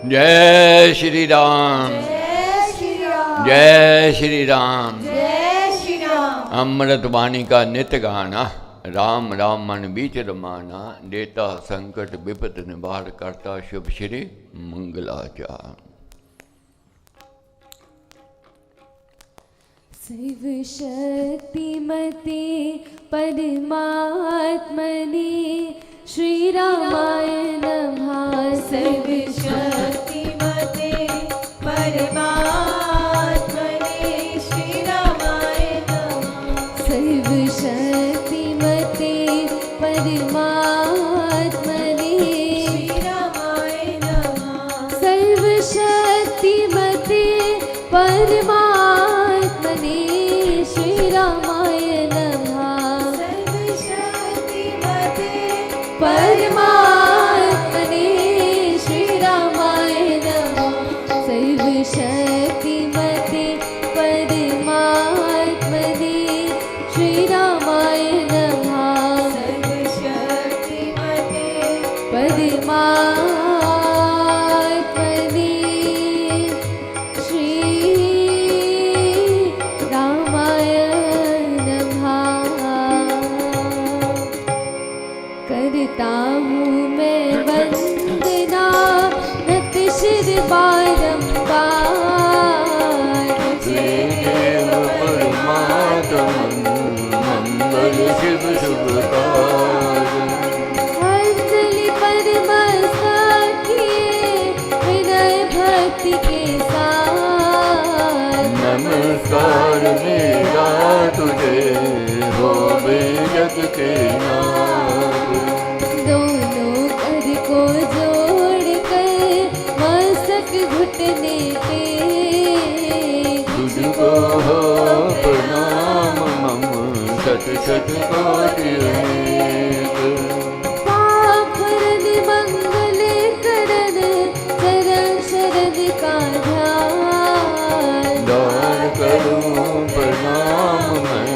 जय श्री राम, जय श्री राम, जय श्री राम। अमृत वाणी का नित्य गाना, राम राम मन बीच रमाना, देता संकट विपत निवार, करता शुभ श्री मंगलाचार। सर्व शक्तिमते परमात्मने श्री रामाय नमः। सर्व शक्तिमते परमात्मने श्री रामाय नमः। सर्व शक्तिमते परमात्मने श्री रामाय नमः। सर्व शक्तिमते परमात्मने श्री रामाय नमः। सर्व शक्तिमते परमात्मने श्री रामाय नमः। सर्व शक्तिमते परमात्मने श्री रामाय नमः। सर्व शक्तिमते परमात्मने श्री रामाय नमः। करता हूँ मैं वंदना नत शिर बारंबार, देव परमात्मन मंगल शिव शुभकार। अंजलि पर मस्तक किए विनय भक्ति के साथ। नमस्कार मेरा तुझे होवे जग के नाथ। दोनों कर को जोड़ कर मस्तक घुटने पे तुझको हो प्रणाम मम सत सत कोटि अनेक। पाप हरन मंगल करन चरण शरण का ध्यान। दान करूं प्रणाम मैं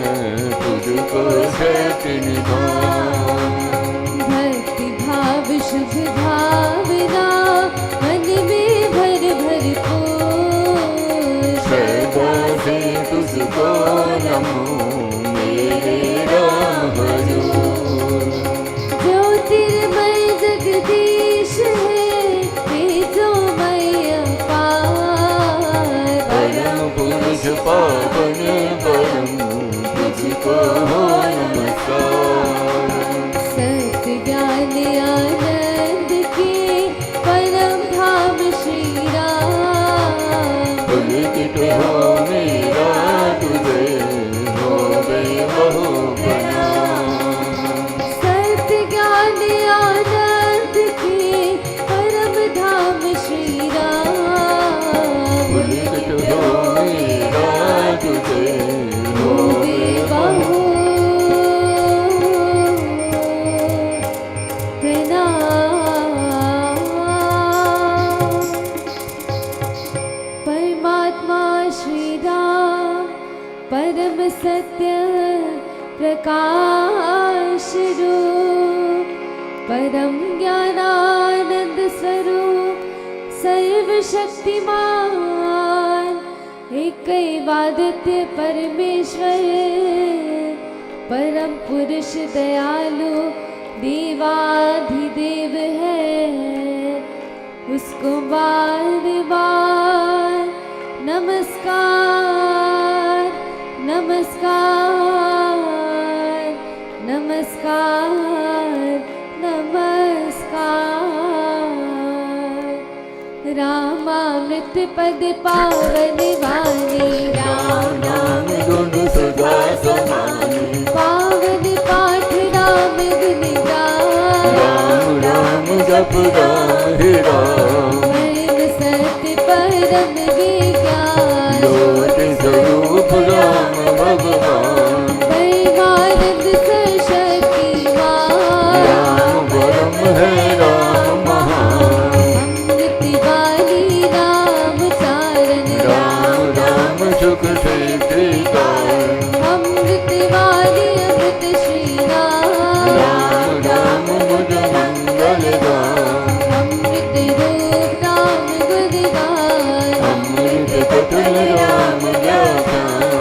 तुझको शक्ति निधान। भक्ति भाव शुभ भावना मन में भर भर को सदा से तुझको नमो मेरे राम हजूर। ज्योतिर्मय जगदीश है तेजोमय अपार। परम पुरुष पावन परम तुझको हो नमस्कार। सत्य ज्ञान आनंद के परम धाम श्री राम। पुलकित हो मेरा तुझे होवे बहु प्रणाम। सत्य ज्ञान आनंद के परम धाम श्री राम। पुलकित हो मेरा तुझे होवे बहु प्रणाम। परमात्मा श्री राम परम सत्य प्रकाश रूप, परम ज्ञानानंद स्वरूप, सर्व शक्तिमान, एक वादित्य परमेश्वर, परम पुरुष दयालु को बार बार नमस्कार नमस्कार नमस्कार नमस्कार। रामामृत पद पावन वाणी राम नाम गुण सुधा समानी पावन पाठ राम गुण गान राम राम जप गाहि राम परम सत्य परम विज्ञान ज्योति स्वरूप राम भगवान परमानंद सशक्तिमान राम परम है राम महान अमृत वाणी राम चारण राम राम सुख सिद्धि कारण अमृत वाणी अमृत श्री राम राम राम मुझ मंगल गान अमृत रूप राम गुण गान अमृत कथन राम व्याख्यान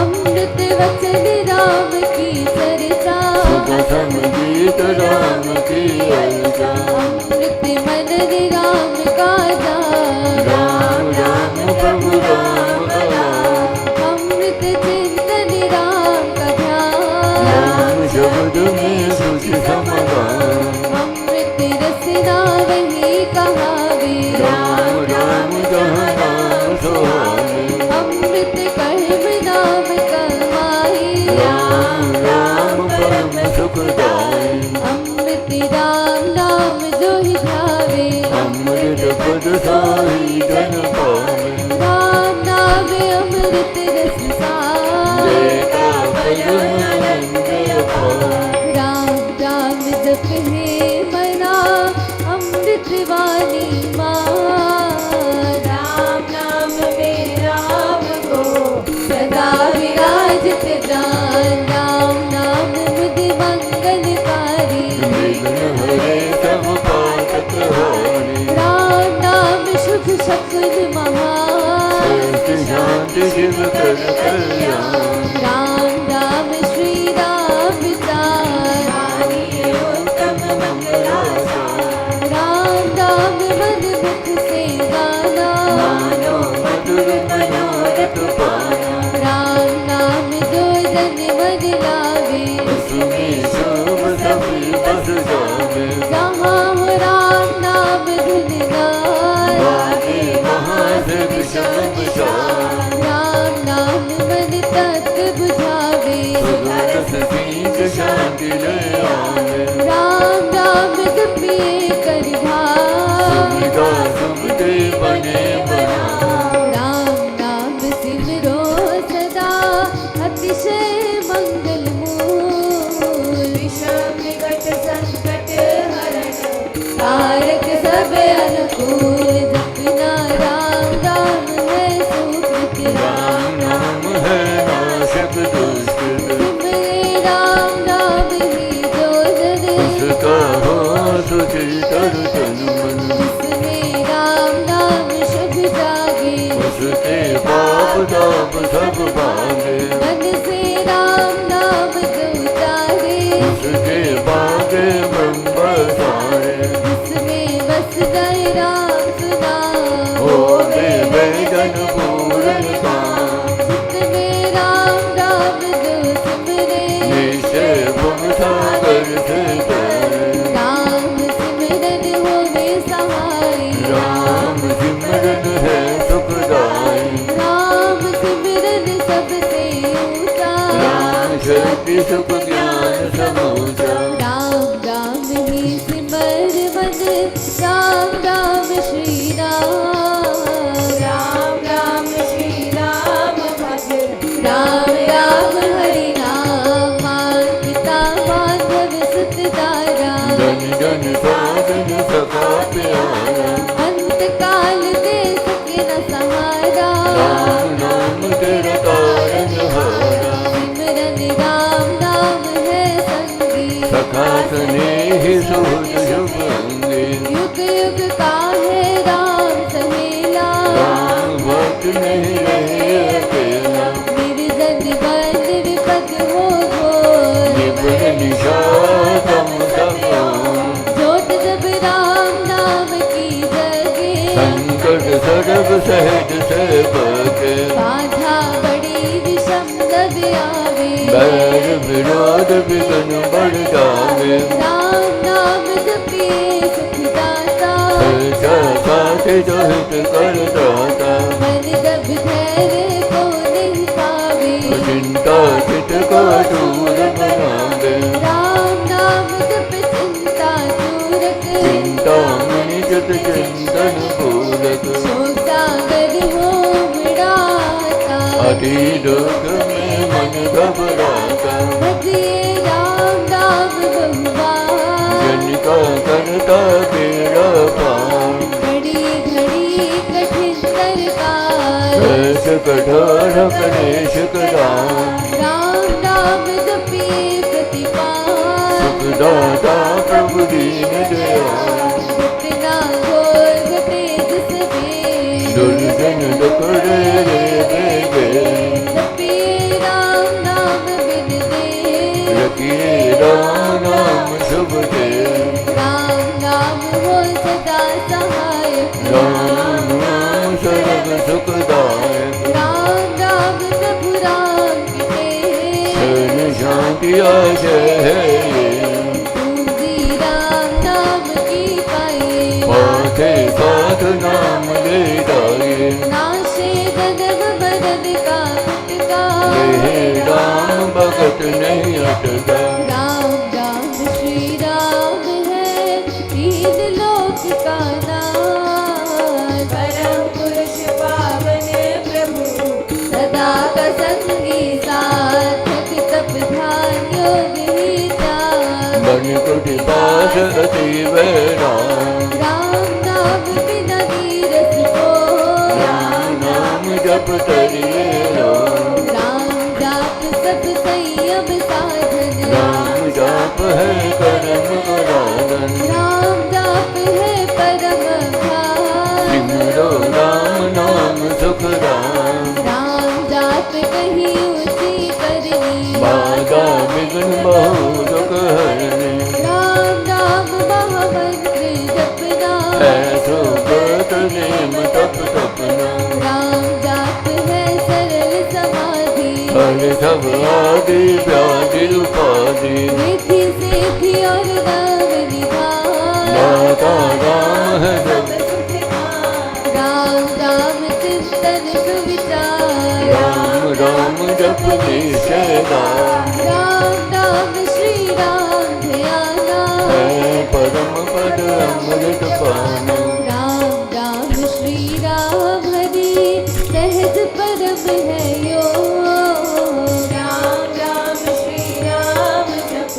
अमृत वचन राम की चर्चा सुख संगीत राम की अर्चा अमृत मनन राम का जान राम राम प्रभु राम कलाम अमृत चिंतन राम का ध्यान राम शब्द में सुचि समाधान अमृत रसना वही कहावे राम राम जहाँ नाम सुहावे अमृत कर्म नाम कमाई राम राम परम सुखदाई अमृत राम नाम जो ही ध्यावे अमृत पद साई जन पावे राम नाम अमृत रस सार देता परम आनंद अपार राम राम जप है मना अमृत वाणी माँ राम नाम में राम को सदा विराजत जान राम नाम मुझ मंगलकारी विघ्न हरे सब पातक हारे राम नाम शुभ शकुन महान शांति शांति शिव कर कल्याण राम राम श्री राम चार उत्तम मंगलाचार राम राम मन मुख से गाना मानो मधुर मनोरथ पाना राम नाम जो जन मन लावे उसमें शोभ सभी बस जावे जहाँ हो राम नाम धुन गान भागे वहाँ से विषम विचार राम नाम मन तत्व बुझावे सुखद सीख शांति ले आवे राम नाम जपिए कर भाव सुविधा सुखदे बने बना राम नाम सिमरो सदा अतिशय मंगल मूल विषम विकट संकट हरण कारक सब अनुकूल जपना राम राम है सुकृत राम नाम है नाशक दुष्कृत सिमरे राम नाम ही जो जन उसका हो सुचि तर तन मन जिसमें राम नाम शुभ जागे उसके पाप ताप सब भागे मन से राम नाम जो उतारे उसके बागे ब्रह्म सारे जिसमें बस जाए राम सुना हो दे वेदन पूरन काम चित्त में राम राम जो सिमरे निश्चय भव सागर से तरे राम सिमरन होवे सहाय राम सिमरन है सुखदाई राम सिमरन सबसे ऊंचा राम शक्ति सुख ज्ञान समूचा राम राम ही सिमर मन राम राम श्री राम राम राम श्री राम भज राम राम हरि नाम मात पिता माधव सुत तारा जन जन साधन सखा प्यारा अंत काल दे सके न सहारा राम नाम तेरा कारण हारा सिमरन राम नाम है संगी सखा स्नेहि सुहृद शुभ अंगी युग युग का है राम सहेला राम भक्त नहीं रहे अकेला निर्जन बन विपद हो घोर निपुण निषादम सब जोत जब राम नाम की जगे जावे राम नाम जपिए सुखदाता सच्चा साथ जो हित कर दाता मन जब धैर्य को नहीं पावे चिंता चित को दूर बनावे राम नाम जप चिंता दूरक चिंता मनि जत चिंतन पूरक शोक सागर हो मिटाता अति दुख में मन घबराता भजिए राम नाम बहुबार जन का करता बेड़ा पार घड़ी घड़ी कठिन सरकार ऐस कठोर कलेश करार राम नाम जपिए प्रतिपाल सुखदाता प्रभु दीन दयाल घटना घोर घटे जिस में दुर्जन दुखड़े बेगे जपिए राम नाम बिन दे रखिए राम नाम शुभ दे राम नाम हो सदा सहायक राम नाम सर्व सुखदायक राम नाम प्रभु राम के शरण शांति आशय है ये पूंजी राम नाम की पाए पाथे साथ नाम ले जाए नाशे जन्म मरण का फटका हे राम भगत नहीं अटका राम राम श्री राम है तीन लोक का नाथ परम पुरुष पावन प्रभु सदा का संगी साधक तप ध्यान योग ही जान बन कुट पास अति वैराम राम नाम बिना नीरस को राम नाम जप तरिए लो राम जाप सब संयम साधन राम जाप है कर्म आराधन राम जाप है परम भान सिमरो राम नाम सुख राम राम जाप कहीं ऊंची करनी बाधा विघ्न बहु दुख हरने राम नाम महामंत्र जपना ऐसो व्रत नेम तप तपना राम जाप है सरल समाधि हर सब आदि व्याधि उपाधि रिद्धि सिद्धि और नाम निधान दाता राम है सब राम राम चिंतन सुविचार राम राम जप निषेधार राम नाम श्री राम ध्याना है परम पद अमृत पाना राम राम श्री राम हरि सहज परम है यो राम राम श्री राम जप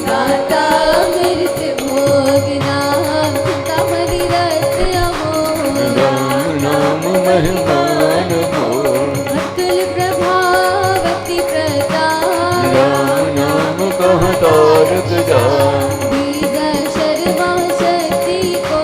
दाता अमृत भोग नाम चिंता हरि रस अमोघ राम नाम महिमान मोर अतुल प्रभावती प्रताप राम नाम कहाँ तारक जा बीज शर्मा शक्ति को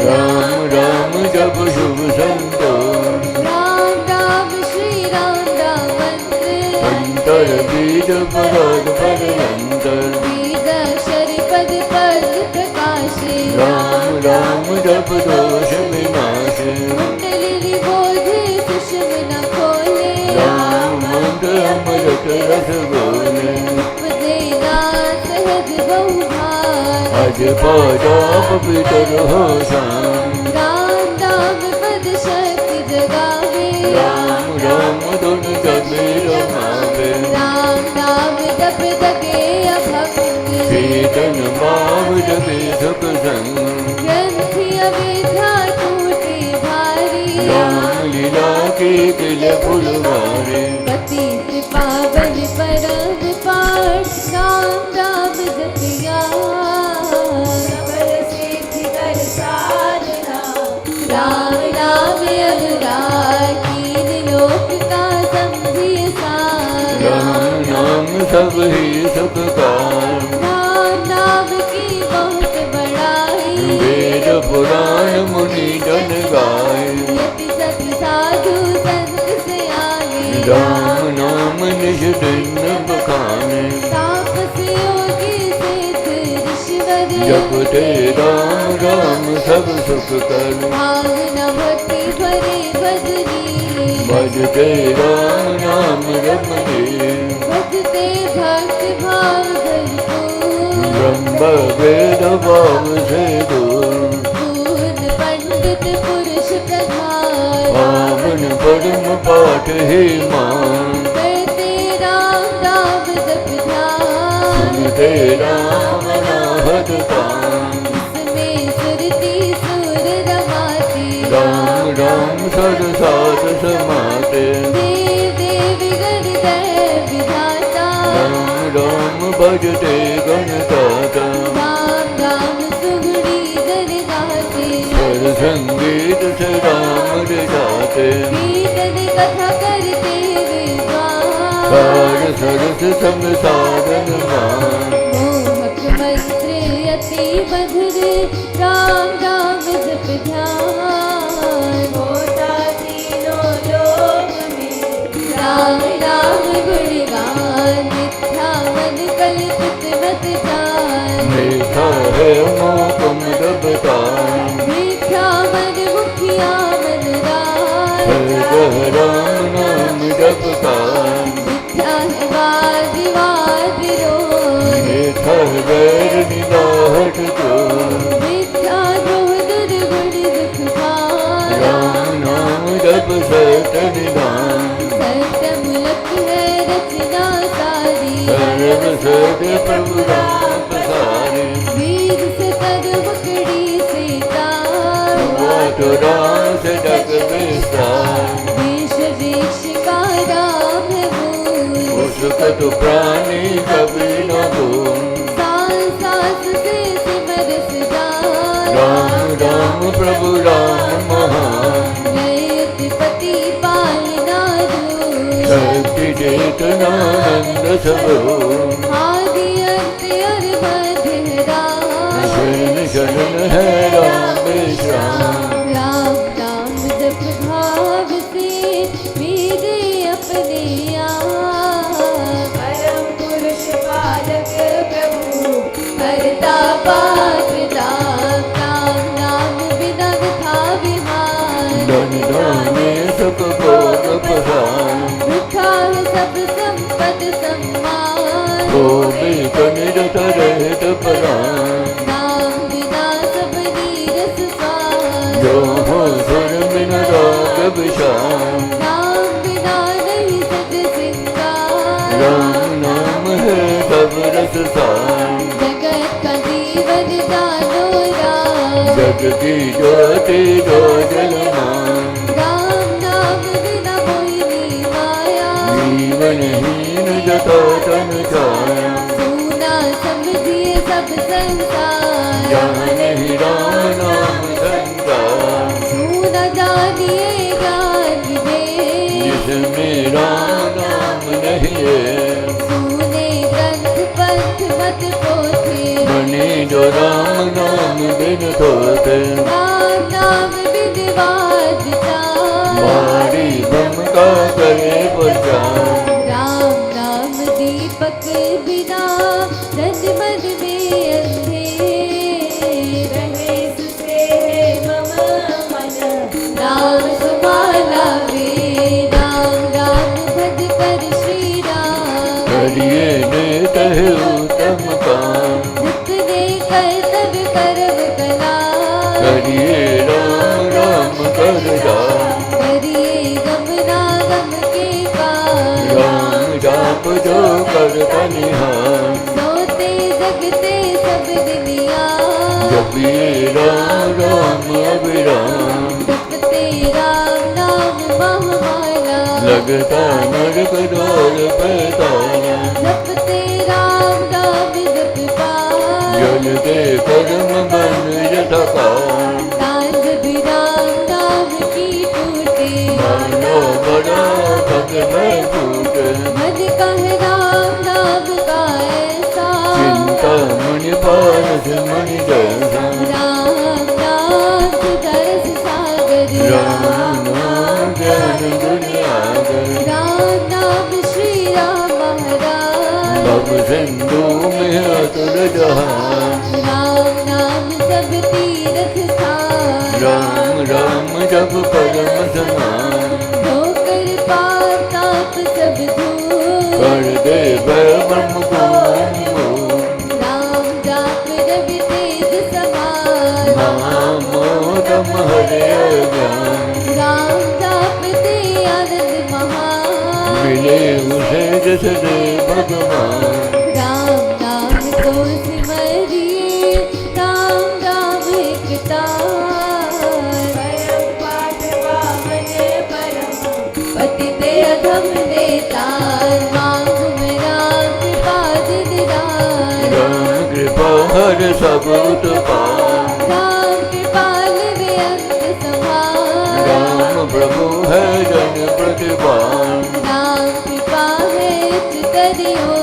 राम राम जप शुभ संतोष राम राम श्री राम राम मंत्र अंतर बीज पराग पर अंतर बीज अक्षर पद पद प्रकाशे राम राम जप दोष विनाश कुंडलिनी बोधे सुषुम्न न खोले राम मंत्र अमृत रस बोले उपजे नाथ सहज बहुभार अज पाजाप पितर हो शाम राम नाम पद शक्ति जगावे राम राम धुन जपे रमावे राम नाम जप जगे अभक्त कीर्तन माव जपे सुख संग ग्रंथि अविद्या टूटे भारी राम लीला के किल फुलवारे पतित पावन परम पाठ राम राम जपिया सबर सिद्धि कर साधना राम नाम अनुराग तीन लोक का समझिए सार राम नाम सब ही सुखकार राम नाम की बहुत बड़ाई वेद पुराण मुनि जन गाय यति सति साधु संत से आगे राम नाम निज दिन बखाने तापस योगी सिद्ध ऋषिवर जपते राम राम सब सुख कर भावना भक्ति भरे भजनी भजते राम नाम रमते भजते भक्त भाव भरपूर भजताम इसमें सुरती सुर रमाते राम राम सरसाद समाते देव देव गणदैव विधाता राम राम भजते गणदाता राम राम सुगड़ी दर गाते स्वर संगीत से राम रचाते कीर्तन कथा करते विद्वान सार सरस संग साधन मान मोहक मंत्र अति मधुर राम राम जप ध्यान होता तीनों लोक में राम राम गुणगान मिथ्या मन कल्पित मत जान मीठा है मोकम दबतान मिथ्या मन मुखिया मन रान राम नाम जपतान मिथ्या है वाद वाद रोन मीठा वैर निगाहट जो मिथ्या द्रोह दुर्गुण दुख पान राम नाम जप सत निदान सत्य मुलक है रचना सारी सर्व सत्य प्रभु राम पसारे बीज से तद मुकड़ी से तार तो राम से जग विस्तार देश देश का राम है मूल उसकत प्राणी कभी न भूल सांस सांस से सिमरस जान राम राम प्रभु राम महान लयत पति पालना दूर शक्ति चेतनानंद सब आदि अंत और मध्य राम शरण शरण है राम विश्राम राम नाम जप भाव से मेरे अपने आप परम पुरुष पालक प्रभु करता पात्रता राम नाम बिना था विहार धन दाने सुख भोग प्रसाद वृथा है सब संपद सम्मान गोविंद निरत रहित परान नाम बिना सब नीरस स्वान जो हो सुर बिन राग विशाल नाम बिना नहीं सज सिंगार राम नाम है सब रस सार जगत का जीवन जानो राम जग की ज्योति जो जलमान राम नाम बिना मोहिनी माया जीवनहीन जता तन छाया सुना समझिए सब संसार जान ही राम नाम संसार सुना जानिए ज्ञान दे जिसमें राम नाम नहीं है सुने ग्रंथ पंथ मत पोथे बने जो राम नाम बिन थोते राम नाम विद्वान विचार मारी ब्रह्म का करे प्रचार राम नाम दीपक बिना तन मन में अंधे रहे सुसे मम मन राम सुमाला वे राम राम भज कर श्री राम करिए नेत है उत्तम काम जितने कर्तव्य कर्म कला करिए राम राम कर राम करिए गमना गम के पार राम जाप जो करता निहार सोते जगते सब दुनिया जपिए राम राम अभिराम जपते राम नाम महामाला लगता नरक द्वार पैताना जपते राम नाम जप पार जलते कर्म बन यथाकाल सांझ भी राम नाम की टूटे मानो बड़ा पद में फूटे मन कह राम नाम का ऐसा चिंता मणि पारस मणि जैसा राम नाम सुदर्श सागर राम नाम ज्ञान दुनियागर राम नाम श्री राम महाराज भव सिंधु में अतुल जहान राम नाम सब तीर्थ स्थान राम राम जप परम समान धोकर पाप ताप सब धूल कर दे ब्रह्म को राम जाप रवि तेज समान महामोदम हरे ज्ञान राम जाप ते आनंद महान मिले उसे जस दे भगवान राम नाम को सिमरिए कर सब उत्पात। राम कृपाल वे अंत समान। राम प्रभु है जन प्रतिपाल। राम कृपा है चितरियो।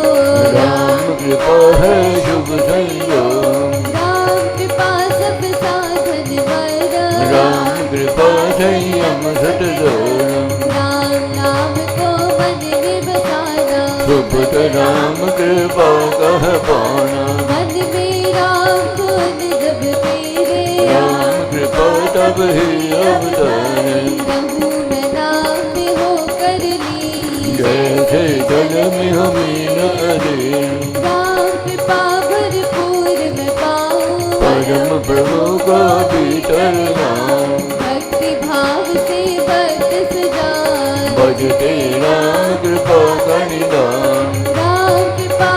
राम कृपा है शुभ संयोग। राम कृपा सब साधन वर। राम कृपा संयम सतदोर। राम नाम को मन में बसाना। सुपत राम कृपा कह पाना। मन में राम गुण जब तेरे। राम कृपा तब ही अवतारे। प्रभु मैं नाम होकर ली। जैसे जल में हमें न अरे। राम कृपा भरपूर मैं पाऊं। परम प्रभु का भीतर नाम। भक्ति भाव से भक्त सजान। भजते राम कृपा का निदान। राम कृपा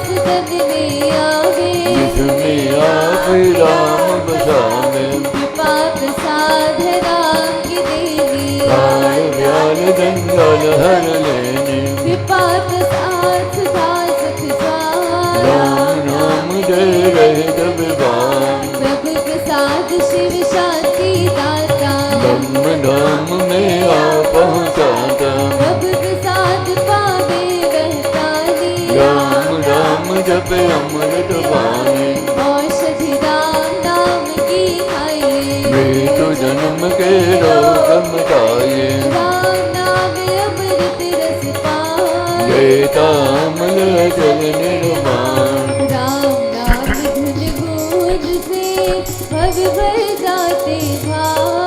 सदन में आवे। जिसमें आप राम बसावे। कृपा प्रसाद है राम की देवी। काल व्याल जंगल हर लेने। कृपा प्रसाद सुधा सुख स्वाहा। राम नाम जय रहे जब गान। प्रभु प्रसाद शिव शांति दाता। ब्रह्म धाम में आ पहुँचाता। प्रभु प्रसाद पावे रहतानी। राम राम जप अमृत बानी। औषधि राम नाम की खाइए। मृत्यु जन्म के रोग मिटाए। राम नाम अमृत रस पाए। लेता अमल जल निर्माण। राम नाम धुन गूंज से भव भर जाते भाव।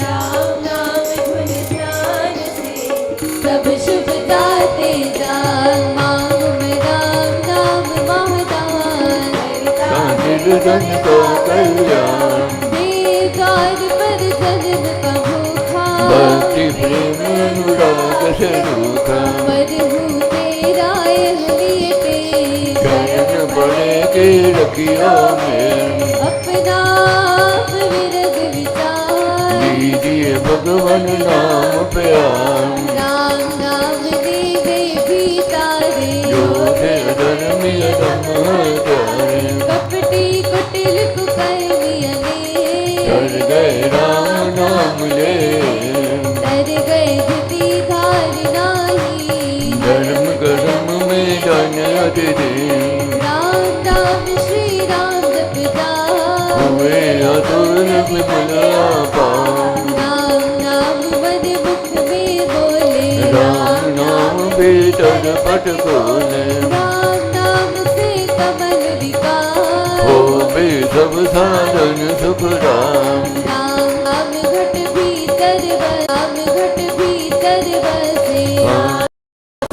राम नाम धुन ध्यान से सब शुभ दाते जान। मांग में राम नाम महादान। कांचिल जन को कल्याण। बेकार पर जन्म का भूखा। भक्ति प्रेम अनुराग से रूखा। बरहु तेरा यह लिए शरण पड़े के रखियो में। अपना विरग विचार। दीजिए भगवान नाम प्यार। राम नाम देवे भी तारे। योधे धर्मी अधम हत्यारे। कपटी कुटिल कुकर्मियने। डर गए राम नाम ले। तर गए धृति धार नाही। धर्म कर्म में धन अति दे। राम नाम श्री राम जप जा। हुए अतुल विमल आपा। राम नाम मन मुख में बोले। राम नाम भीतर पट खोले। राम नाम से कमल विकार। हो बे सब साधन सुख राम। राम नाम घट भीतर बस। राम घट भीतर बसे।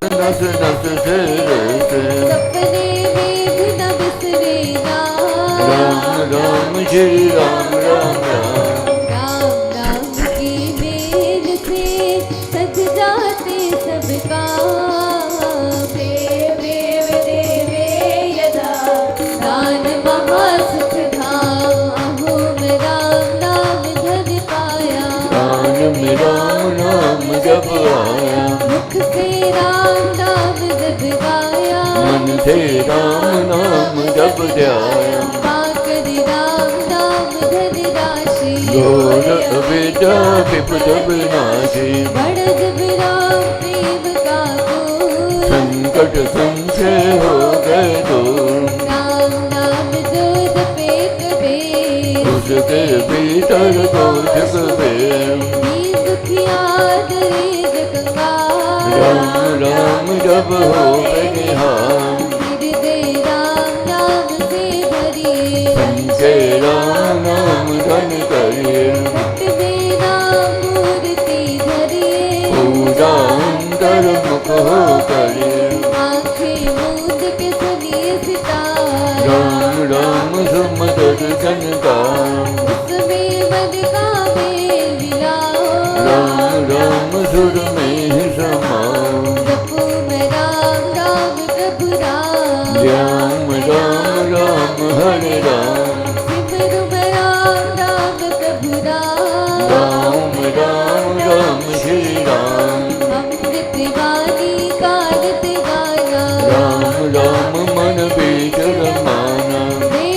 नस नस से रसे। सपने में भी न बिसरे नाम। राम राम श्री राम राम राम। राम नाम की मेल से सज जाते सब काम। देवे देवे यदा दान महासुख धाम। अहो मैं राम नाम धन पाया। कान में राम नाम जप आया। मुख से राम नाम जब गाया। मन से राम नाम जप ध्याया। पाकर राम नाम धन राशि। घोर विद्या विपद विनाशी। बड़ जब राम प्रेम का गुण। संकट संशय हो गए दूर। राम नाम जो जपे कबीर। उसके भीतर कौशिक बेर। दीन दुखिया दरिद्र कंगाल। राम राम जब हो निहाल। हृदय राम नाम से भरिए। संजय राम नाम धन करिए। घट में राम मूर्ति धरिए। पूजा अंतर मुख हो करिए। आँखें मूंद के सुनिए सितार। राम राम सुमधुर जन का। उसमें मन का मेल मिलाओ। राम राम सुर में ही समाओ। जपो मैं राम राम प्रभु राम। राम राम राम हरे राम। सिमरु मैं राम राम प्रभु राम। राम राम राम श्री राम। अमृत वाणी कारत गाना। राम राम मन बीच रमाना। दे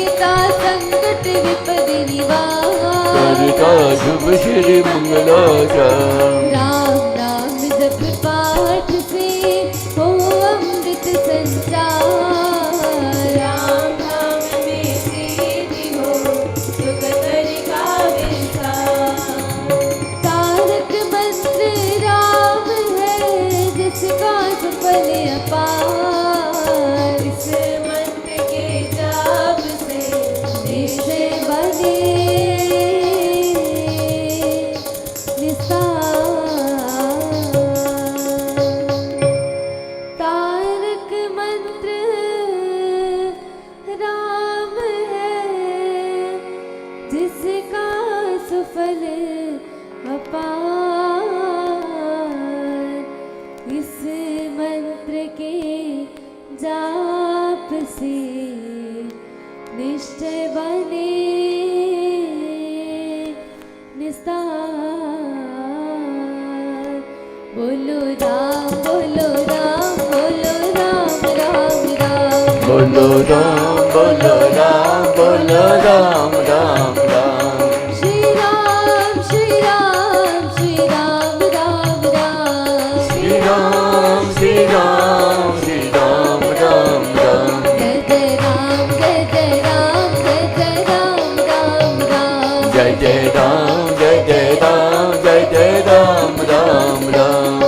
करता शुभ श्री मंगलाचरण। राम नाम जप पाठ से हो अमृत संचार, राम नाम में सीधी हो सुगतर का विस्तार। तारक मंत्र राम है जिसका सुफल अपार, इस मंत्र के जाप से निश्चय बने तारक मंत्र राम है जिसका सुफल अपार, इस मंत्र के जाप से निश्चय बने निस्तार। बोलो राम बोलो राम बोलो राम राम राम, बोलो राम बोलो राम बोलो राम राम राम। श्री राम श्री राम श्री राम राम राम, श्री राम श्री राम श्री राम राम राम। जय जय राम जय जय राम जय जय राम राम राम, जय जय राम जय जय राम जय जय राम राम राम।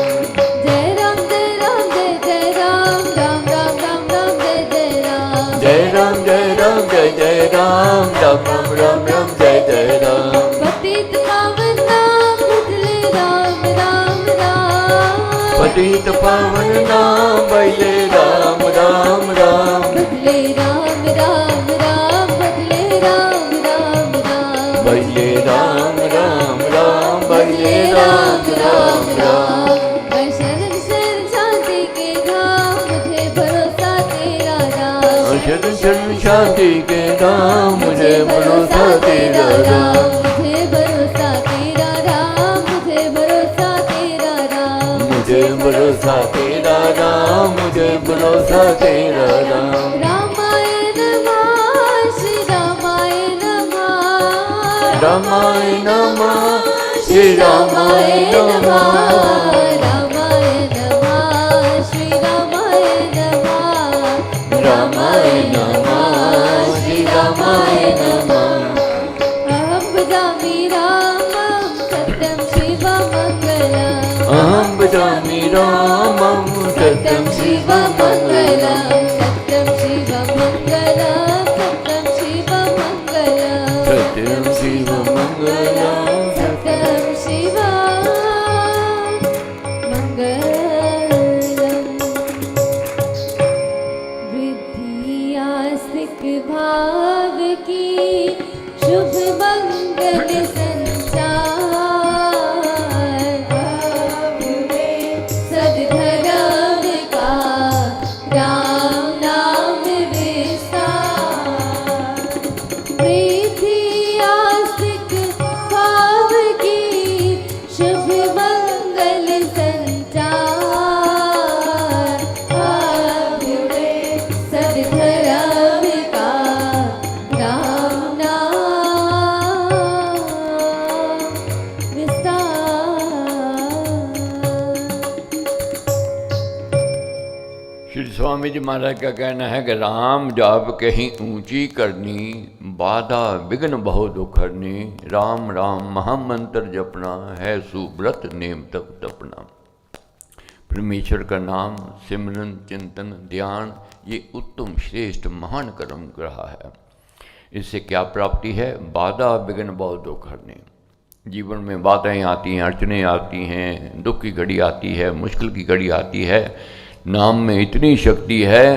जय राम जय राम जय जय राम राम राम राम राम जय जय राम। जय राम जय राम जय जय राम राम राम राम राम जय जय राम। पतित पावन नाम भजले राम राम राम, पतित पावन नाम भजले राम राम राम। भजले राम राम राम भजले राम राम राम, भजले राम राम राम भजले राम राम राम। मैं शरण शरण शांति के धाम मुझे भरोसा तेरा राम, शरण शरण शांति के नाम मुझे भरोसा तेरा राम। मुझे भरोसा तेरा राम मुझे भरोसा तेरा राम, मुझे भरोसा तेरा राम मुझे भरोसा तेरा राम। रामाय नमः श्री रामाय नमः, रामाय नमः श्री रामाय नमः। रामाय नमः श्री रामाय नमः, रामाय नमः श्री रामाय नमः। अहं भजामि रामं सत्यं शिवमङ्गलम्, अहं भजामि रामं सत्यं शिवमङ्गलम्। सत्यं शिवमङ्गलम् सत्यं शिवमङ्गलम्, सत्यं शिवमङ्गलम् सत्यं शिवमङ्गलम्। वृद्धि आस्तिक भाव की शुभ मंगल संचार, सद्धर्म का राम नाम विस्तार। वृद्धि आस्तिक भाव की शुभ मंगल संचार, सद्धर्म का राम नाम विस्तार। श्री स्वामी जी महाराज का कहना है कि राम जाप कहीं ऊंची करनी, बाधा विघ्न बहु दुखरनी। राम राम महामंत्र जपना है सुब्रत नेम तप तपना। परमेश्वर का नाम सिमरन चिंतन ध्यान ये उत्तम श्रेष्ठ महान कर्म रहा है। इससे क्या प्राप्ति है? बाधा विघ्न बहु दुखरनी। जीवन में बाधाएं आती हैं, अड़चने आती हैं, दुख की घड़ी आती है, मुश्किल की घड़ी आती है। नाम में इतनी शक्ति है,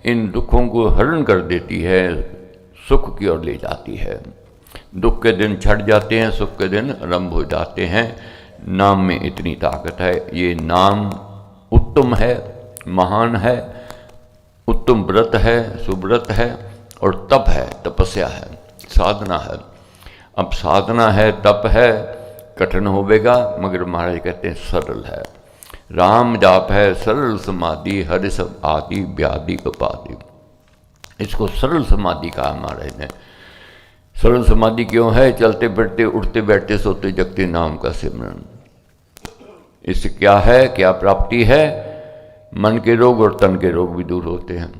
इन दुखों को हरण कर देती है, सुख की ओर ले जाती है। दुख के दिन छट जाते हैं, सुख के दिन आरंभ हो जाते हैं। नाम में इतनी ताकत है। ये नाम उत्तम है, महान है, उत्तम व्रत है, सुव्रत है और तप है, तपस्या है, साधना है। अब साधना है, तप है, कठिन होवेगा, मगर महाराज कहते हैं सरल है। राम जाप है सरल समाधि, हरि सब आदि व्याधि उपाधि। इसको सरल समाधि कहा महाराज ने। सर्व समाधि क्यों है? चलते फिरते उठते बैठते सोते जगते नाम का सिमरन। इससे क्या है, क्या प्राप्ति है? मन के रोग और तन के रोग भी दूर होते हैं।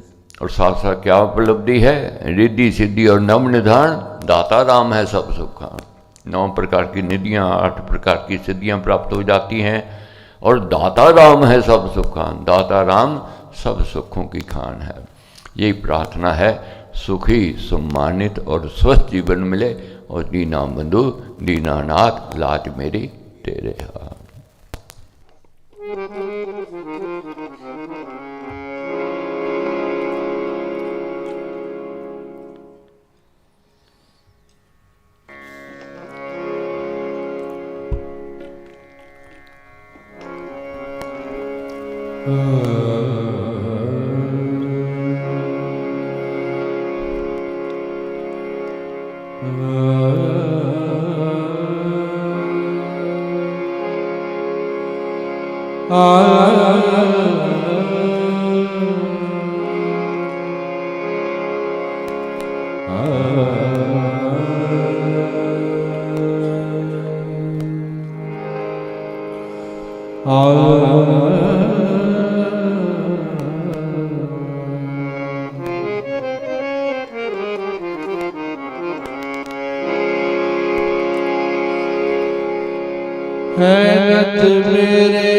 और साथ साथ क्या उपलब्धि है? रिद्धि सिद्धि और नव निधान, दाता राम है सब सुखान। 9 प्रकार की निधियाँ, 8 प्रकार की सिद्धियाँ प्राप्त हो जाती हैं और दाता राम है सब सुखान। दाता राम सब सुखों की खान है। यही प्रार्थना है, सुखी सम्मानित और स्वस्थ जीवन मिले। और दीना बंधु दीनानाथ लाज मेरी तेरे हाथ। हैरत मेरे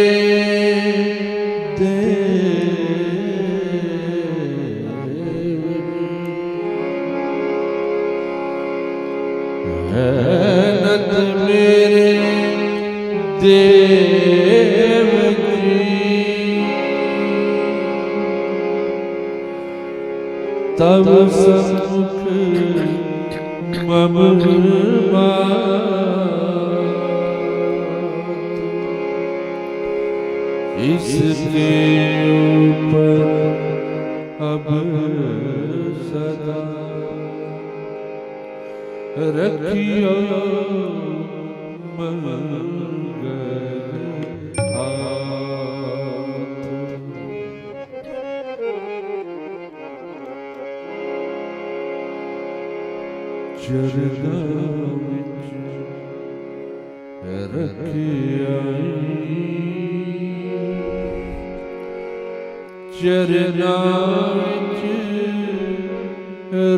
हैरत मेरे देव की, तब समुख मम इसके ऊपर अब सदा रखियो मंगल हाथ। चरणों विच रखिया चरनां विच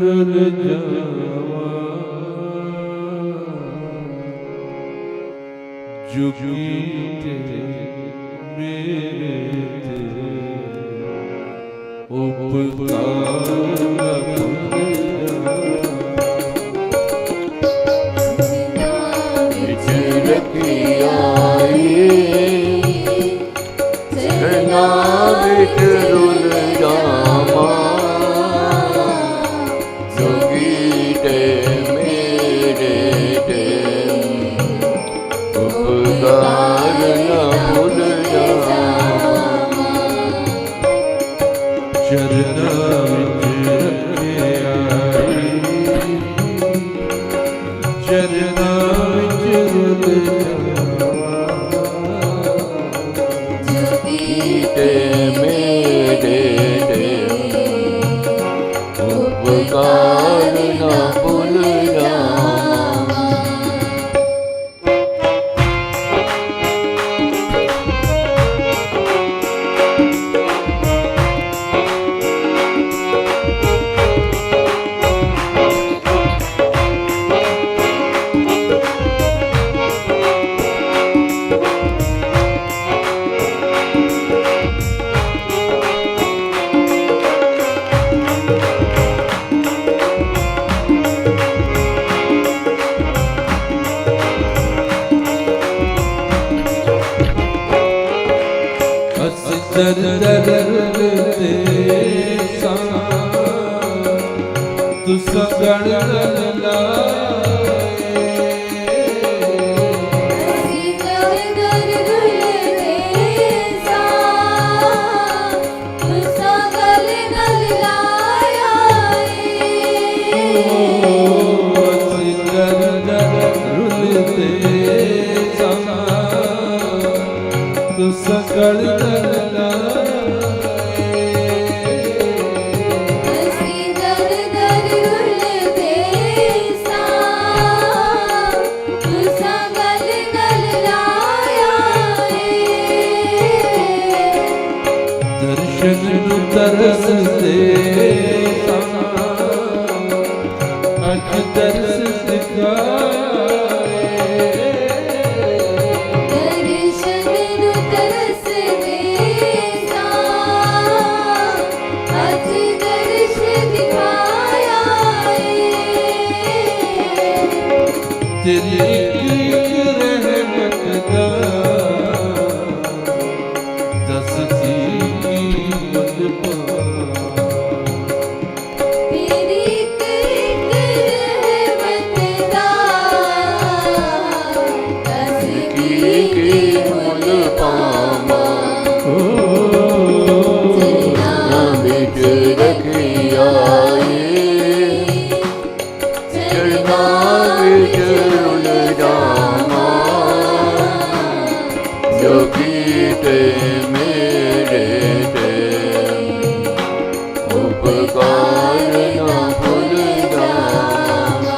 रुल जावां, जुगीते मेरे उपकार सकल अख दर्श दिखाए दर्शन नु तरस देता अज दर्श दिखाया तेरी एक रहमत का दस की कीमत पा तेरी एक रहमत दा दस की मुल पावा चरना बिच रखिया चरना बिच उलझावा जो कीते मेरे ते उपकार ना भूल जावा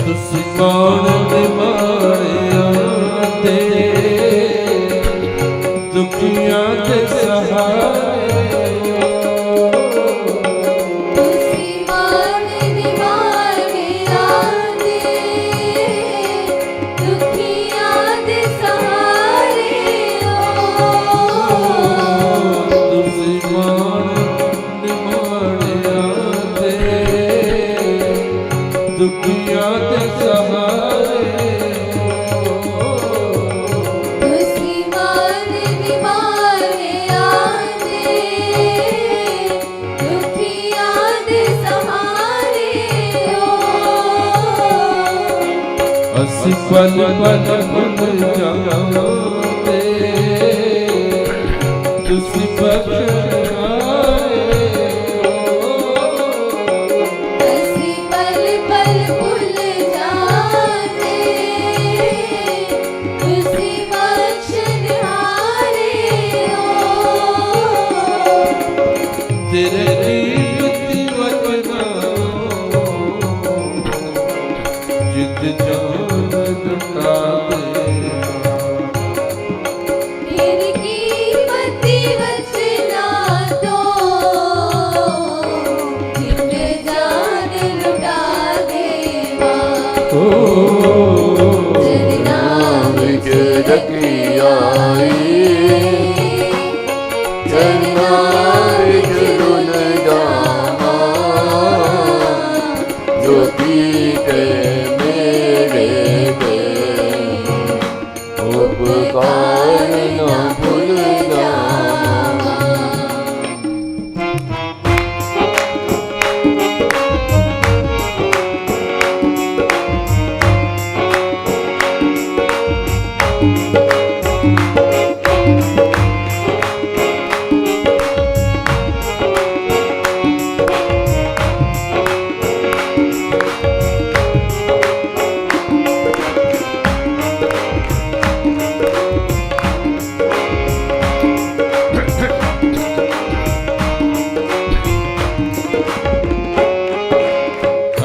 तुसी कौन निमाणिया ते दुखियां दे सहारे तुसी मान निवारिया दे दुखियां दे सहारे तुसी मान निमाणिया ते दुखियां दे सहारे तुसी मान निवारिया दे दुखियां दे सहारे असी पल पल भुल जाते तुसी बख्शाए असी पल पल भूल जाते तुसी बख्शनहारे तेरे कीमती वचना जित जान लुटा दे तेरी कीमती वचना तो जिंद जान लुटा देवा चरना बिच रखिया चरना बिच उलझावा जो कीते मेरे ते उपकार ना भूल जावा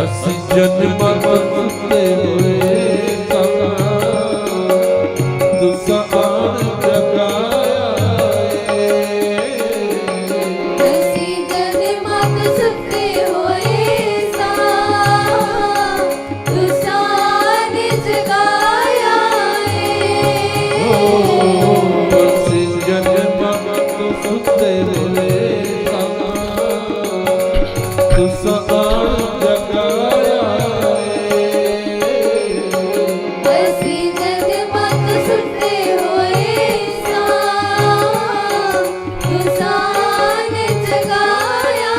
असी जन्म बंदे हुए तुसा आन जगाया असी जन्मत सुते होए सा तुसान जगाया असी जन्म सुते हुए तुसा आन जगाया असी जन्मत सुते होए सा तुसान जगाया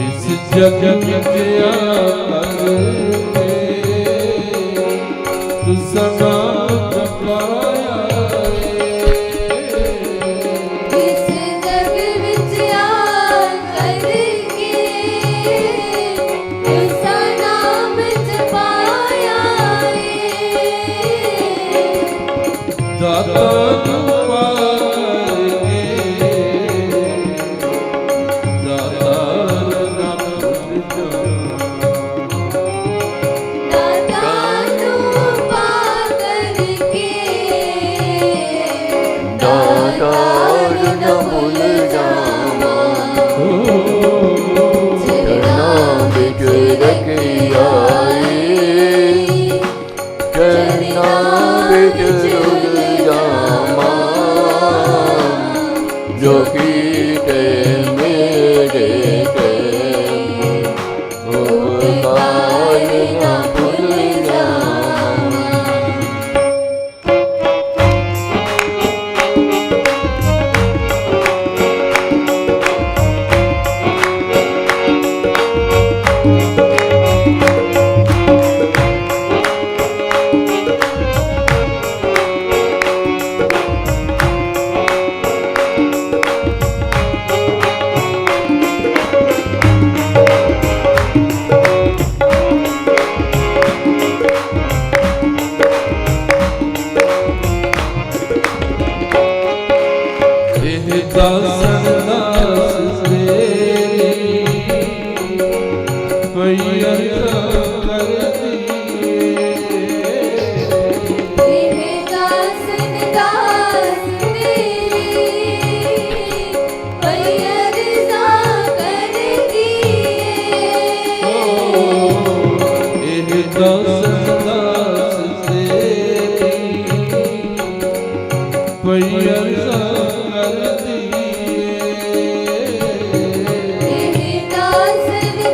इस जग के आगे तुसा नाम जपाया जो कीते मेरे टेम उपकार न भूल जावा। दासन दास तेरी पैया कर दिए। हे दासन दास तेरी पैया कर दिए। हे दासन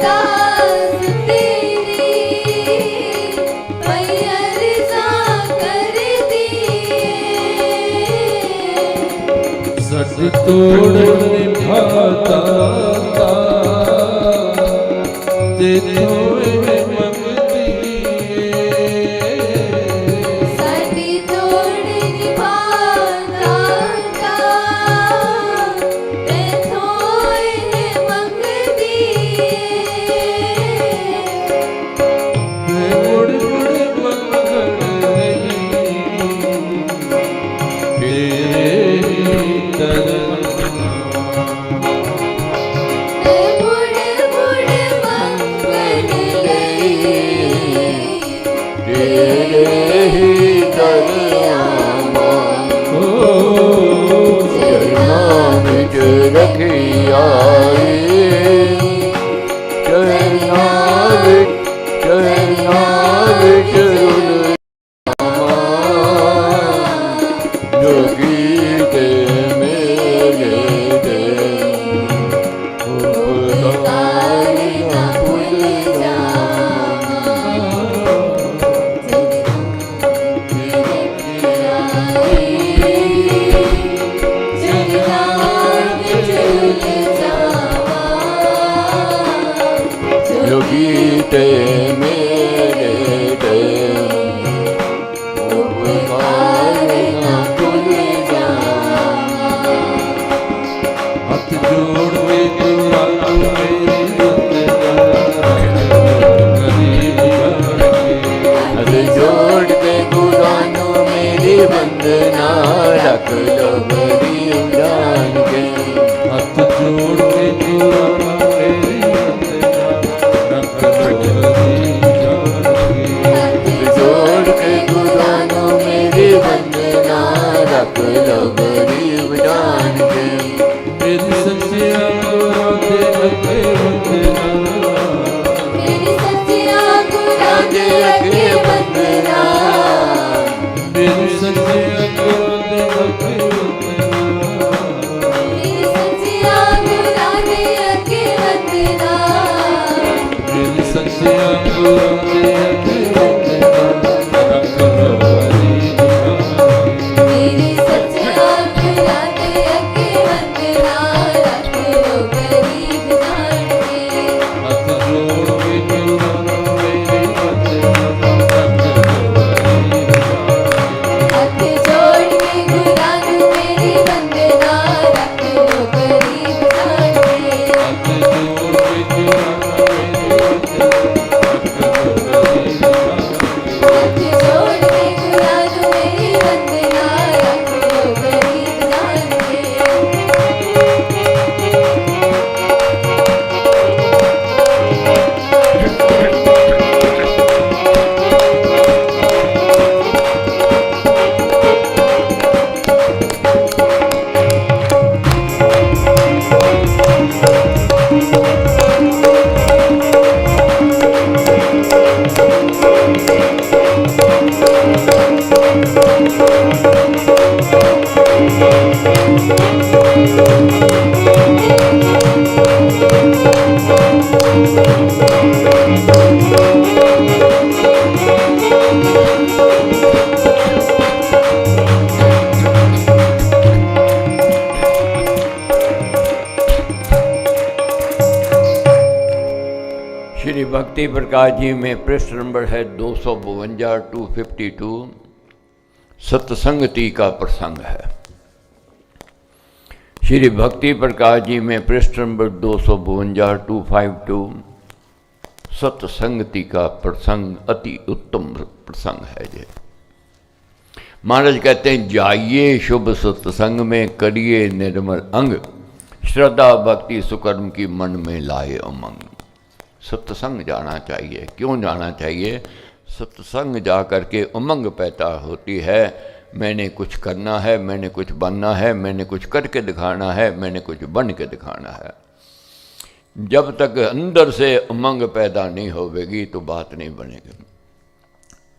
दास तेरी पैया तोड़ निभाता देखो मंगती साडी तोड़ निभाता देखो मंगती मुड़ मुड़ मंगल रखिया चरना जो कीते मेरे उपकार न भूल जो कीते मेरे उपकार न भूल हाथ जोड़ के गुरु मेरी हाथ जोड़ के गुरानो मेरी वंदना रख लो गरीब जान के। हाथ जोड़ के गुरु मेरी जोड़ के गुरानो मेरी वंदना रख लो गरीब जान के। मेरी सच्चिया भक्ति प्रकाश जी में पृष्ठ नंबर है 252 252, सत्संगति का प्रसंग है। श्री भक्ति प्रकाश जी में पृष्ठ नंबर 252 252, सत्संगति का प्रसंग अति उत्तम प्रसंग है। ये महाराज कहते हैं, जाइए शुभ सत्संग में, करिए निर्मल अंग, श्रद्धा भक्ति सुकर्म की मन में लाए उमंग। सत्संग जाना चाहिए। क्यों जाना चाहिए? सत्संग जा कर के उमंग पैदा होती है। मैंने कुछ करना है, मैंने कुछ बनना है, मैंने कुछ करके दिखाना है, मैंने कुछ बन के दिखाना है। जब तक अंदर से उमंग पैदा नहीं होगी तो बात नहीं बनेगी।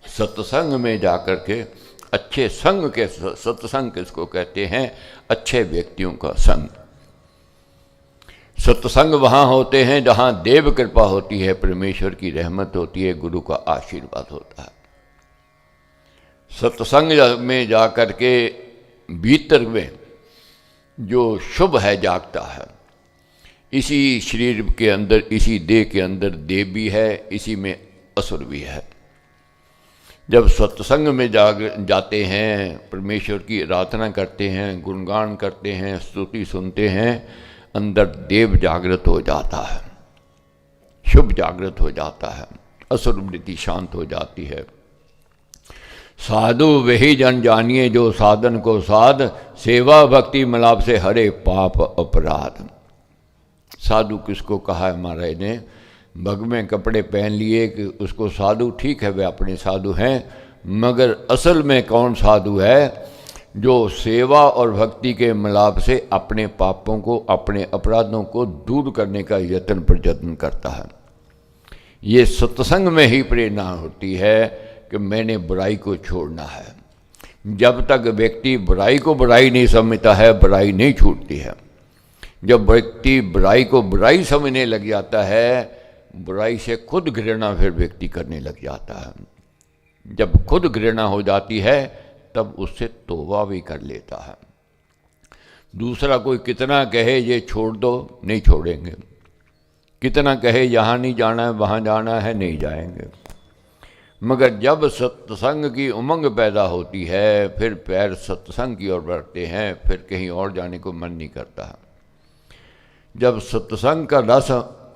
सत्संग में जा कर के अच्छे संग के, सत्संग किसको कहते हैं? अच्छे व्यक्तियों का संग। सत्संग वहाँ होते हैं जहाँ देव कृपा होती है, परमेश्वर की रहमत होती है, गुरु का आशीर्वाद होता है। सत्संग में जा कर के भीतर में जो शुभ है जागता है। इसी शरीर के अंदर, इसी देह के अंदर देव भी है, इसी में असुर भी है। जब सत्संग में जाते हैं, परमेश्वर की आराधना करते हैं, गुणगान करते हैं, स्तुति सुनते हैं, अंदर देव जागृत हो जाता है, शुभ जागृत हो जाता है, असुर वृत्ति शांत हो जाती है। साधु वही जन जानिए जो साधन को साध, सेवा भक्ति मिलाप से हरे पाप अपराध। साधु किसको कहा है महाराज ने? भग में कपड़े पहन लिए कि उसको साधु, ठीक है वे अपने साधु हैं, मगर असल में कौन साधु है? जो सेवा और भक्ति के मिलाप से अपने पापों को, अपने अपराधों को दूर करने का यत्न प्रयत्न करता है। ये सत्संग में ही प्रेरणा होती है कि मैंने बुराई को छोड़ना है। जब तक व्यक्ति बुराई को बुराई नहीं समझता है, बुराई नहीं छूटती है। जब व्यक्ति बुराई को बुराई समझने लग जाता है, बुराई से खुद घृणा फिर व्यक्ति करने लग जाता है। जब खुद घृणा हो जाती है तब उससे तौबा भी कर लेता है। दूसरा कोई कितना कहे ये छोड़ दो, नहीं छोड़ेंगे। कितना कहे यहाँ नहीं जाना है, वहाँ जाना है, नहीं जाएंगे। मगर जब सत्संग की उमंग पैदा होती है, फिर पैर सत्संग की ओर बढ़ते हैं, फिर कहीं और जाने को मन नहीं करता है। जब सत्संग का रस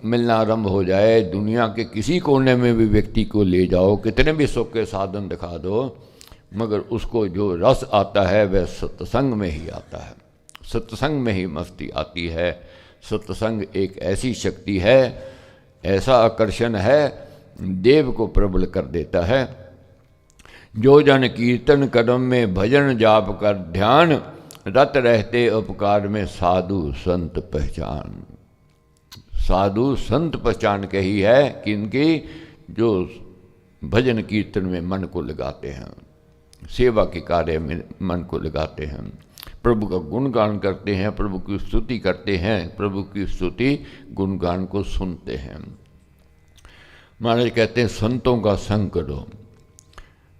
मिलना आरंभ हो जाए, दुनिया के किसी कोने में भी व्यक्ति को ले जाओ, कितने भी सुख के साधन दिखा दो, मगर उसको जो रस आता है वह सत्संग में ही आता है। सत्संग में ही मस्ती आती है। सत्संग एक ऐसी शक्ति है, ऐसा आकर्षण है, देव को प्रबल कर देता है। जो जन कीर्तन कर्म में भजन जाप कर ध्यान, रत रहते उपकार में साधु संत पहचान। साधु संत पहचान के ही है कि इनकी जो भजन कीर्तन में मन को लगाते हैं, सेवा के कार्य में मन को लगाते हैं, प्रभु का गुणगान करते हैं, प्रभु की स्तुति करते हैं, प्रभु की स्तुति गुणगान को सुनते हैं। महाराज कहते हैं संतों का संग करो।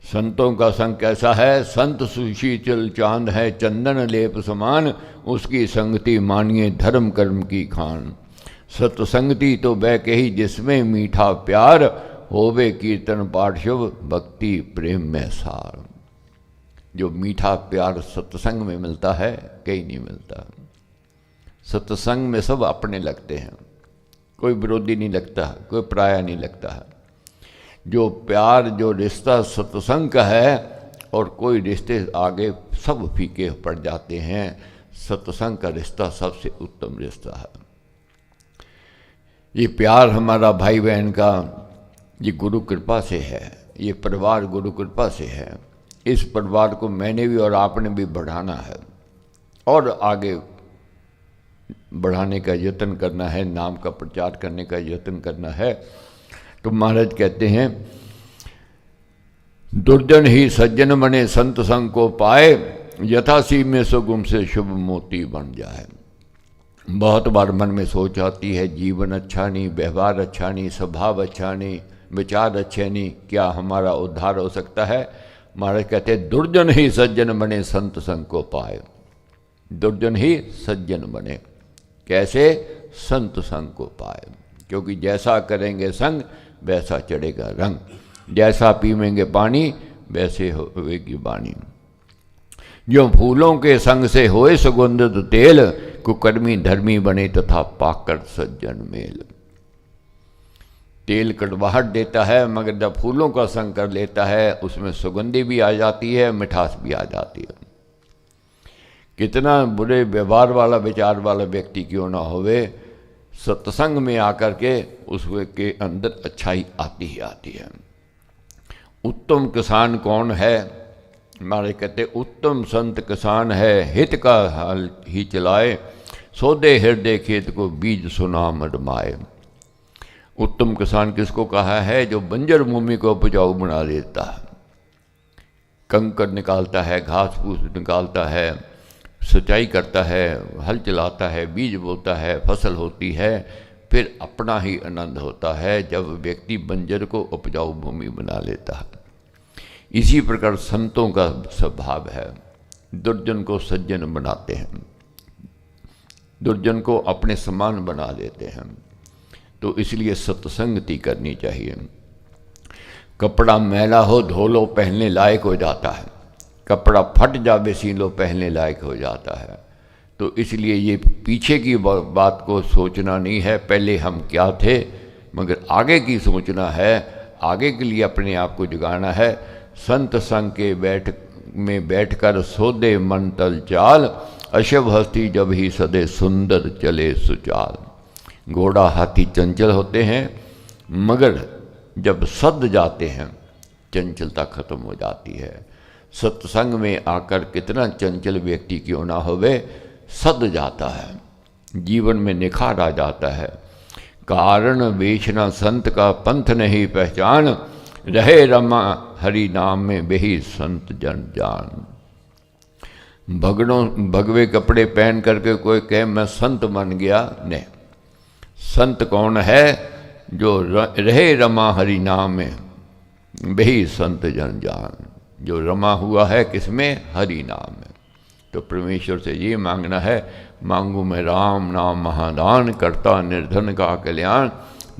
संतों का संग कैसा है? संत सुशीतल चांद है, चंदन लेप समान, उसकी संगति मानिए धर्म कर्म की खान। सत्संगति तो वह कही जिसमें मीठा प्यार, होवे कीर्तन पाठ शुभ भक्ति प्रेम में सार। जो मीठा प्यार सत्संग में मिलता है, कहीं नहीं मिलता। सत्संग में सब अपने लगते हैं, कोई विरोधी नहीं लगता, कोई पराया नहीं लगता है। जो प्यार, जो रिश्ता सत्संग का है, और कोई रिश्ते आगे सब फीके पड़ जाते हैं। सत्संग का रिश्ता सबसे उत्तम रिश्ता है। ये प्यार हमारा भाई बहन का, ये गुरु कृपा से है। ये परिवार गुरु कृपा से है। इस परिवार को मैंने भी और आपने भी बढ़ाना है और आगे बढ़ाने का यत्न करना है, नाम का प्रचार करने का यत्न करना है। तो महाराज कहते हैं, दुर्जन ही सज्जन बने संत संग को पाए, यथासी में सुगुम से शुभ मोती बन जाए। बहुत बार मन में सोच आती है, जीवन अच्छा नहीं, व्यवहार अच्छा नहीं, स्वभाव अच्छा नहीं, विचार अच्छे नहीं, क्या हमारा उद्धार हो सकता है? महाराज कहते हैं, दुर्जन ही सज्जन बने संत संग को पाए। दुर्जन ही सज्जन बने, कैसे? संत संग को पाए। क्योंकि जैसा करेंगे संग वैसा चढ़ेगा रंग, जैसा पीवेंगे पानी वैसे होगी वाणी। जो फूलों के संग से होए सुगंधित तेल, कुकर्मी धर्मी बने तथा पाकर सज्जन मेल। तेल कड़वाहट देता है, मगर जब फूलों का संग कर लेता है उसमें सुगंधी भी आ जाती है, मिठास भी आ जाती है। कितना बुरे व्यवहार वाला विचार वाला व्यक्ति क्यों ना होवे, सत्संग में आकर के उसके अंदर अच्छाई आती ही आती है। उत्तम किसान कौन है? हमारे कहते उत्तम संत किसान है, हित का हाल ही चलाए, सौदे हृदय खेत को बीज सुनाम अडमाए। उत्तम किसान किसको कहा है? जो बंजर भूमि को उपजाऊ बना देता है, कंकड़ निकालता है, घास फूस निकालता है, सिंचाई करता है, हल चलाता है, बीज बोता है, फसल होती है, फिर अपना ही आनंद होता है जब व्यक्ति बंजर को उपजाऊ भूमि बना लेता है। इसी प्रकार संतों का स्वभाव है, दुर्जन को सज्जन बनाते हैं, दुर्जन को अपने समान बना देते हैं। तो इसलिए सत्संगति करनी चाहिए। कपड़ा मैला हो धो लो पहनने लायक हो जाता है, कपड़ा फट जावे सी लो पहनने लायक हो जाता है। तो इसलिए ये पीछे की बात को सोचना नहीं है, पहले हम क्या थे, मगर आगे की सोचना है, आगे के लिए अपने आप को जगाना है। संत संग के बैठकर सोदे मन तल चाल, अशुभ हस्ती जब ही सदे सुंदर चले सुचाल। घोड़ा हाथी चंचल होते हैं, मगर जब सद जाते हैं चंचलता खत्म हो जाती है। सत्संग में आकर कितना चंचल व्यक्ति क्यों ना होवे, सद जाता है, जीवन में निखार आ जाता है। कारण बेचना संत का पंथ नहीं पहचान, रहे रमा हरि नाम में बेही संत जन जान। भगवे कपड़े पहन करके कोई कहे मैं संत बन गया, नहीं। संत कौन है? जो रहे रमा हरि नाम में बेही संत जन जान, जो रमा हुआ है किसमें? हरि नाम में। तो परमेश्वर से ये मांगना है, मांगू मैं राम नाम महादान, करता निर्धन का कल्याण,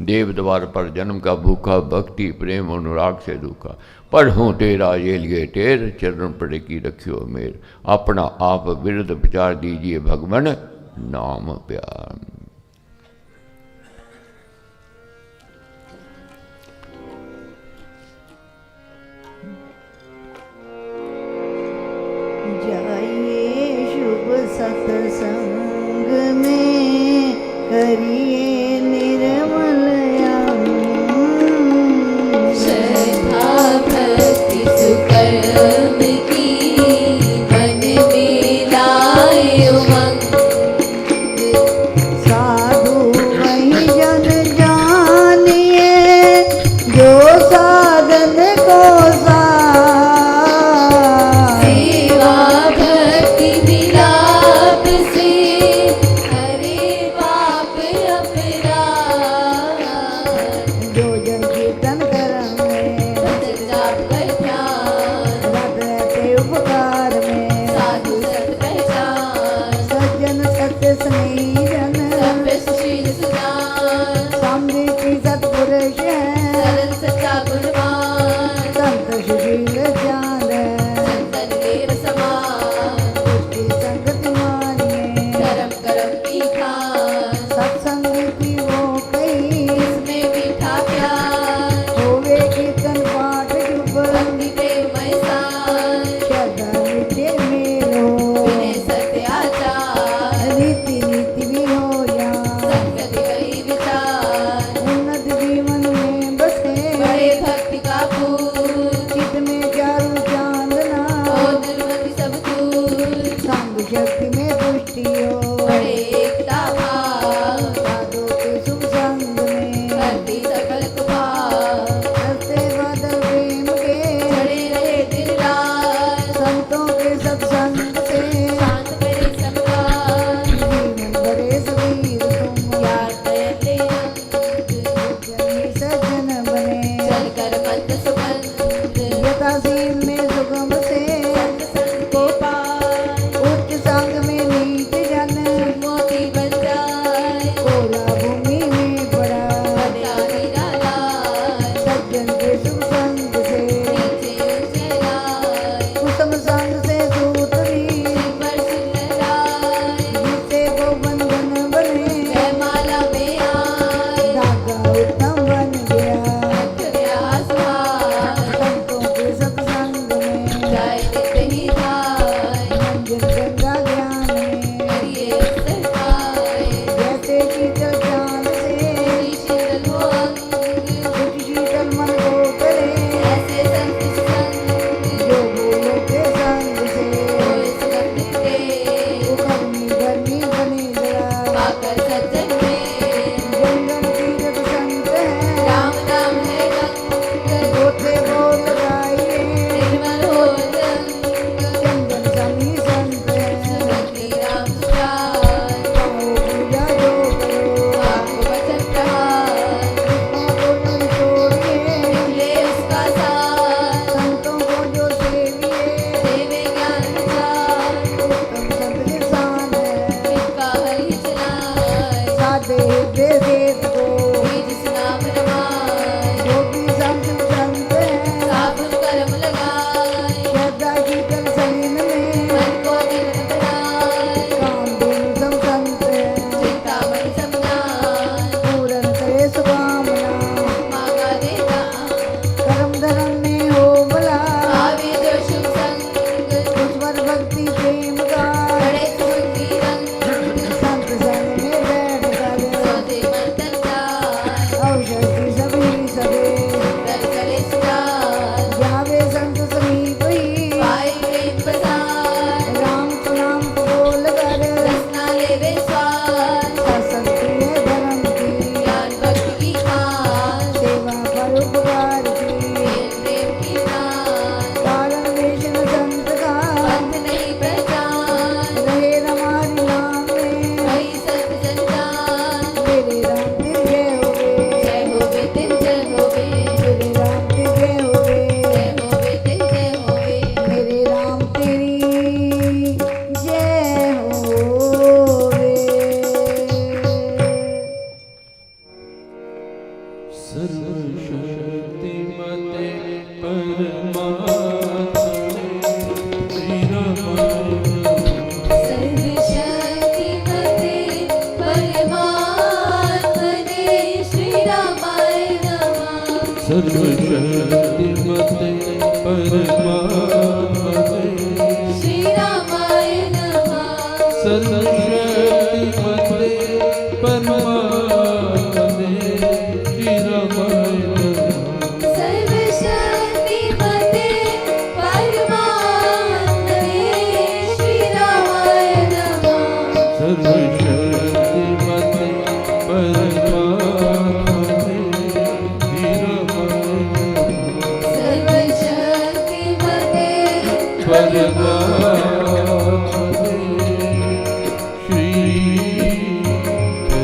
देव द्वार पर जन्म का भूखा, भक्ति प्रेम अनुराग से दुखा, पढ़ूँ तेरा ये लिए टेर, चरण पड़े की रखियो मेर, अपना आप विरध विचार दीजिए भगवन नाम प्यार। जाइए शुभ सत्संग में, करिए निर्मल श्रद्धा भक्ति सुकर्म की, मन में लाए उमंग। साधु वही जन जानिए, जो साधन को सेवा भक्ति विलाप से हरे पाप सर्वशक्तिमते परमात्मने श्री रामाय नमः सर्वशक्तिमते परमात्मने श्री रामाय नमः सर्वशक्तिमते परमात्मने श्री रामाय नमः सर्वशक्तिमते परमात्मने श्री रामाय नमः सर्वशक्तिमते परमात्मने